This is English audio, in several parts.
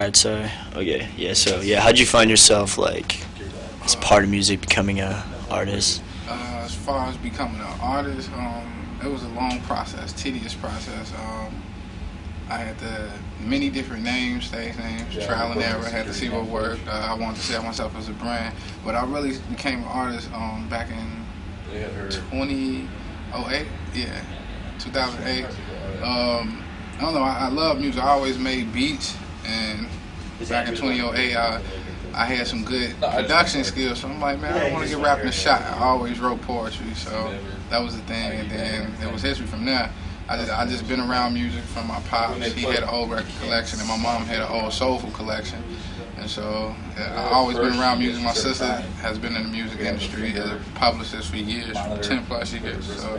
Alright, so okay, yeah. So yeah, how'd you find yourself like as part of music, becoming a artist? As far as becoming an artist, it was a long process, tedious process. I had many different names, stage names, trial and error. I had to see what worked. I wanted to sell myself as a brand, but I really became an artist back in 2008. Yeah, 2008. I don't know. I love music. I always made beats, and back in 2008, I had some good production skills. So I'm like, man, I want to get rapping a shot. I always wrote poetry, so that was the thing. And then it was history from there. I just been around music from my pops. He had an old record collection, and my mom had an old soulful collection. And so I always been around music. My sister has been in the music industry as a publicist for years, for 10 plus years. So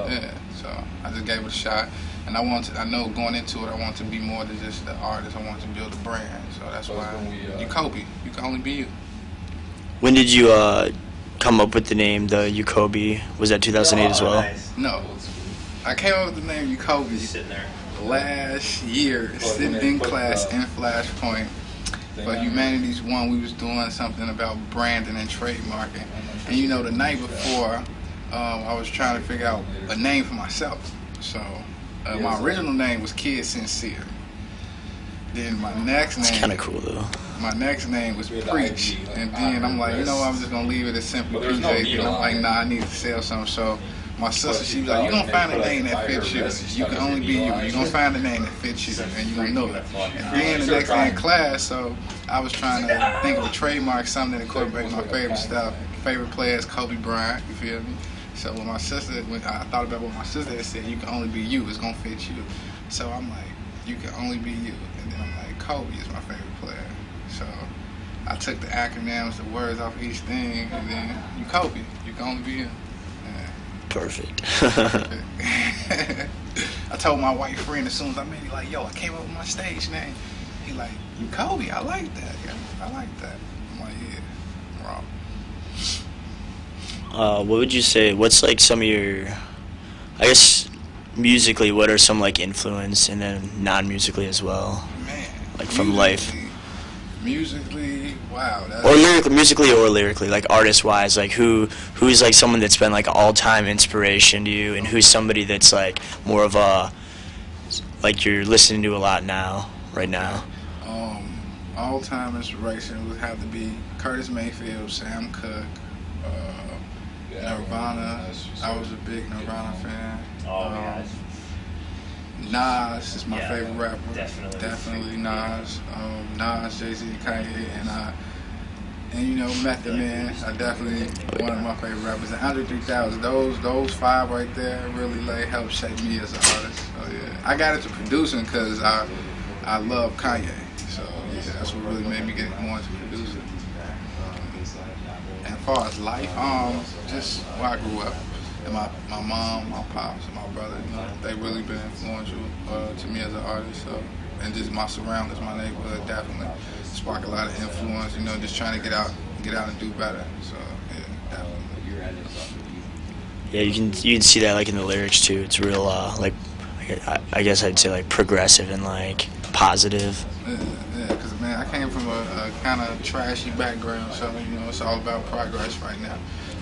yeah, so I just gave it a shot. And I know going into it, I want to be more than just the artist. I want to build a brand. So that's why UCOBY. You can only be you. When did you come up with the name, the UCOBY? Was that 2008 as well? No. I came up with the name UCOBY last year, sitting in class in Flashpoint. But Humanities 1, we was doing something about branding and trademarking. And you know, the night before, I was trying to figure out a name for myself. So my original name was Kid Sincere. Then my next name... It's kind of cool, though. My next name was Preach. And then I'm like, you know what, I'm just going to leave it as simply PJ. And I'm like, nah, I need to sell something. So my sister, she was like, you're going to find a name that fits you. You can only be you. You're going to find a name that fits you, and you're going to know it. And then the next day in class, so I was trying to think of a trademark, something that incorporates my favorite stuff. Favorite player is Kobe Bryant, you feel me? So when I thought about what my sister had said, you can only be you, it's going to fit you. So I'm like, you can only be you. And then I'm like, Kobe is my favorite player. So I took the acronyms, the words off each thing, and then UCOBY, you can only be you. Perfect. I told my white friend as soon as I met him, like, yo, I came up with my stage name. He like, UCOBY, I like that. Yeah, I like that. I'm like, yeah, wrong. What would you say? What's like some of your, I guess, musically? What are some like influence, and then non-musically as well? Man, like from life. Musically, wow. Or lyrically, musically or lyrically, like artist-wise, like who's like someone that's been like all-time inspiration to you, and who's somebody that's like more of a, like you're listening to a lot now, right now. All-time inspiration would have to be Curtis Mayfield, Sam Cooke, Nirvana. I was a big Nirvana fan. Nas is my favorite rapper. Definitely Nas. Nas, Jay-Z, Kanye, and you know, Method Man. I definitely one of my favorite rappers. And Andre 3000. Those five right there really helped shape me as an artist. So yeah, I got into producing because I love Kanye. So yeah, that's what really made me get more into producing. And as far as life, just where I grew up. And my mom, my pops, and my brother, you know, they really been influential to me as an artist. So, and just my surroundings, my neighborhood, definitely spark a lot of influence. You know, just trying to get out and do better. So, yeah, definitely. Yeah, you can see that like in the lyrics too. It's real like I guess I'd say like progressive and like positive. Yeah, because man, I came from a kind of trashy background, so you know, it's all about progress right now.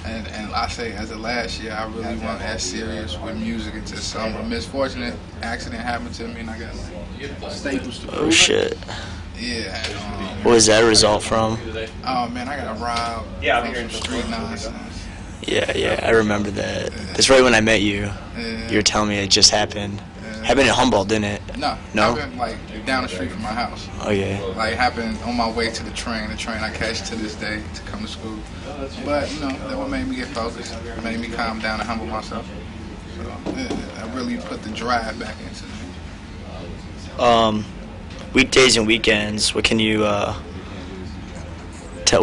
And I say, as of last year, I really wasn't as serious with music until some misfortunate accident happened to me, and I got like staples to prove Oh shit. Yeah. What was that a result from? Oh man, I got robbed from some street nonsense. Yeah, I remember that. That's right when I met you. You were telling me it just happened. Happened in Humboldt, didn't it? No. Happened like down the street from my house. Oh yeah. Like happened on my way to the train I catch to this day to come to school. But you know, that what made me get focused. It made me calm down and humble myself. So yeah, I really put the drive back into me. Weekdays and weekends. What can you what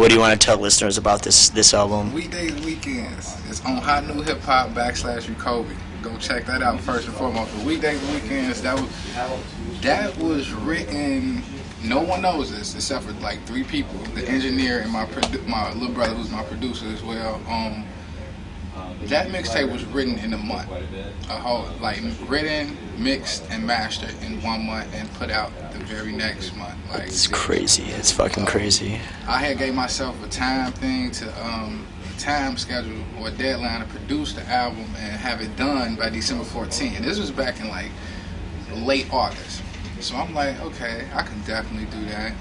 do you want to tell listeners about this album? Weekdays and weekends. It's on Hot New Hip Hop /UCOBY. Go check that out first and foremost. But weekdays and weekends, that was written. No one knows this except for like 3 people: the engineer and my little brother, who's my producer as well. That mixtape was written in a month. A whole, like, written, mixed, and mastered in 1 month and put out the very next month. Like, It's crazy. It's fucking crazy. I had gave myself a time thing to a time schedule or a deadline to produce the album and have it done by December 14th. And this was back in like late August. So I'm like, okay, I can definitely do that.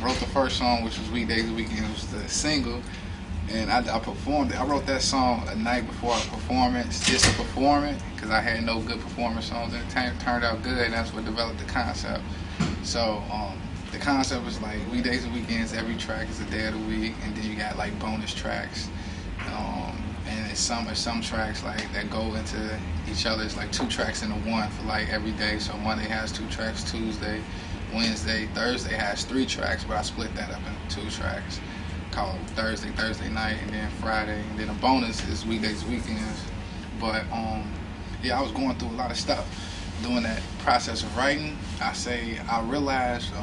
Wrote the first song, which was Weekdays and Weekends, was the single, and I performed it. I wrote that song a night before a performance, just to perform it, because I had no good performance songs, and it turned out good, and that's what developed the concept. So the concept was like Weekdays and Weekends, every track is a day of the week, and then you got like bonus tracks. And it's some tracks like that go into each other. It's like 2 tracks into one for like every day. So Monday has 2 tracks, Tuesday, Wednesday, Thursday has 3 tracks, but I split that up into 2 tracks called Thursday night, and then Friday, and then a bonus is Weekdays, Weekends. But yeah, I was going through a lot of stuff doing that process of writing. I realized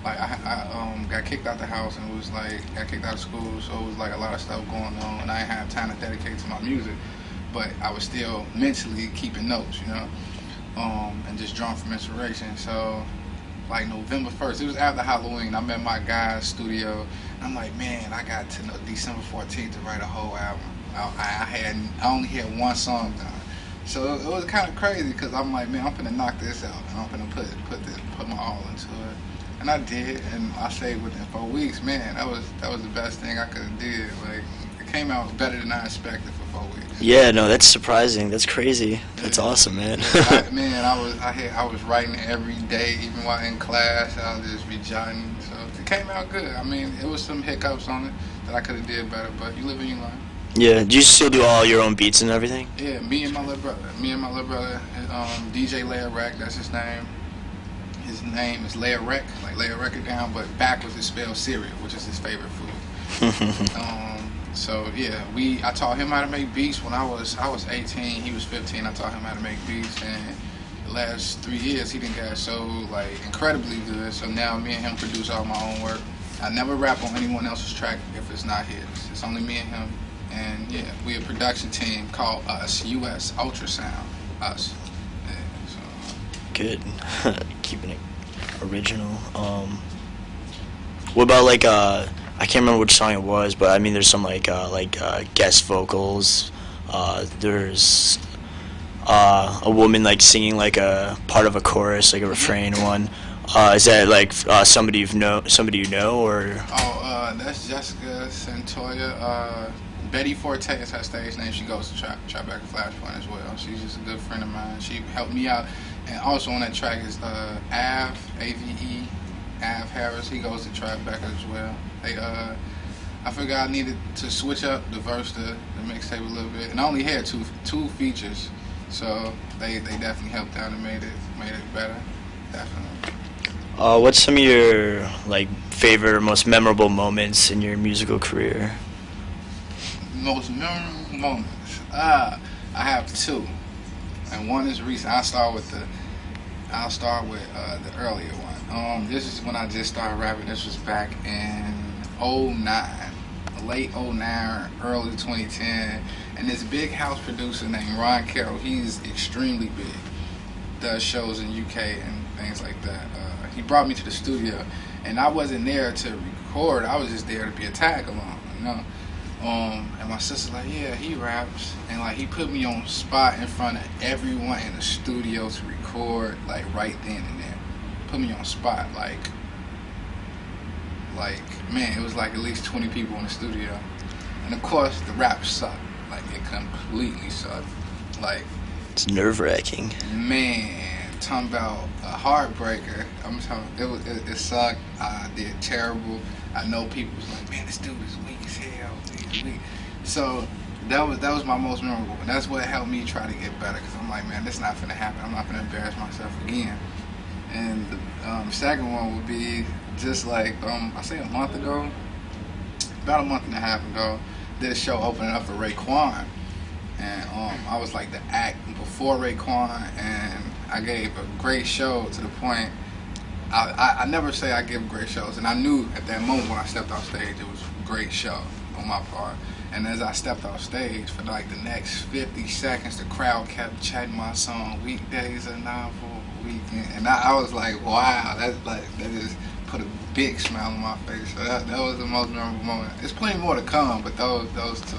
like I got kicked out the house and was like got kicked out of school, so it was like a lot of stuff going on, and I didn't have time to dedicate to my music, but I was still mentally keeping notes, you know, and just drawing from inspiration. So like November 1st, it was after Halloween, I met my guy's studio, and I'm like, man, I got to December 14th to write a whole album. I only had 1 song done. So it was kind of crazy, because I'm like, man, I'm finna knock this out, and I'm finna put my all into it. And I did, and I say within 4 weeks, man, that was the best thing I could have did. Like, it came out better than I expected for 4 weeks. Yeah, no, that's surprising. That's crazy. That's awesome, man. I was writing every day, even while in class. I would just be jotting. So it came out good. I mean, it was some hiccups on it that I could have did better, but you live and you learn. Yeah, do you still do all your own beats and everything? Yeah, me and my little brother, DJ Layer Rec, that's his name. His name is Layer Rec, like lay a record down, but backwards is spelled cereal, which is his favorite food. So yeah, I taught him how to make beats when I was 18, he was 15. I taught him how to make beats, and the last 3 years he didn't get so like incredibly good. So now me and him produce all my own work. I never rap on anyone else's track if it's not his. It's only me and him. And yeah, we a production team called US Ultrasound. Us. Yeah, so. Good. Keeping it original. What about like I can't remember which song it was, but I mean there's some like guest vocals. There's a woman like singing like a part of a chorus, like a refrain one. Is that like somebody you know, or? That's Jessica Santoya. Betty Forte is her stage name. She goes to Tribeca Flashpoint as well. She's just a good friend of mine. She helped me out. And also on that track is Ave, A-V-E, Av Harris. He goes to Tribeca as well. I figured I needed to switch up the verse, the mixtape a little bit. And I only had two features. So they definitely helped out and made it better. Definitely. What's some of your like favorite or most memorable moments in your musical career? Most memorable moments. I have 2, and one is recent. I'll start with the earlier one. This is when I just started rapping. This was back in '09, late '09, early 2010. And this big house producer named Ron Carroll. He's extremely big. Does shows in UK and things like that. He brought me to the studio, and I wasn't there to record. I was just there to be a tag along, you know. And my sister's like, yeah, he raps, and like he put me on spot in front of everyone in the studio to record, like right then and there. Put me on spot, like man, it was like at least 20 people in the studio, and of course the rap sucked, like it completely sucked, like it's nerve-wracking. Man, talking about a heartbreaker. I'm talking, it sucked. I did terrible. I know people was like, man, this dude is weak as hell. So that was my most memorable, and that's what helped me try to get better, because I'm like, man, this is not gonna happen. I'm not gonna embarrass myself again. And the second one would be just like I say a month ago, about a month and a half ago, did a show opening up for Raekwon, and I was like the act before Raekwon, and I gave a great show to the point. I never say I give great shows, and I knew at that moment when I stepped off stage it was a great show on my part. And as I stepped off stage, for like the next 50 seconds, the crowd kept chanting my song, "Weekdays are not for a weekend," and I was like, wow, that just put a big smile on my face. So that was the most memorable moment. There's plenty more to come, but those two.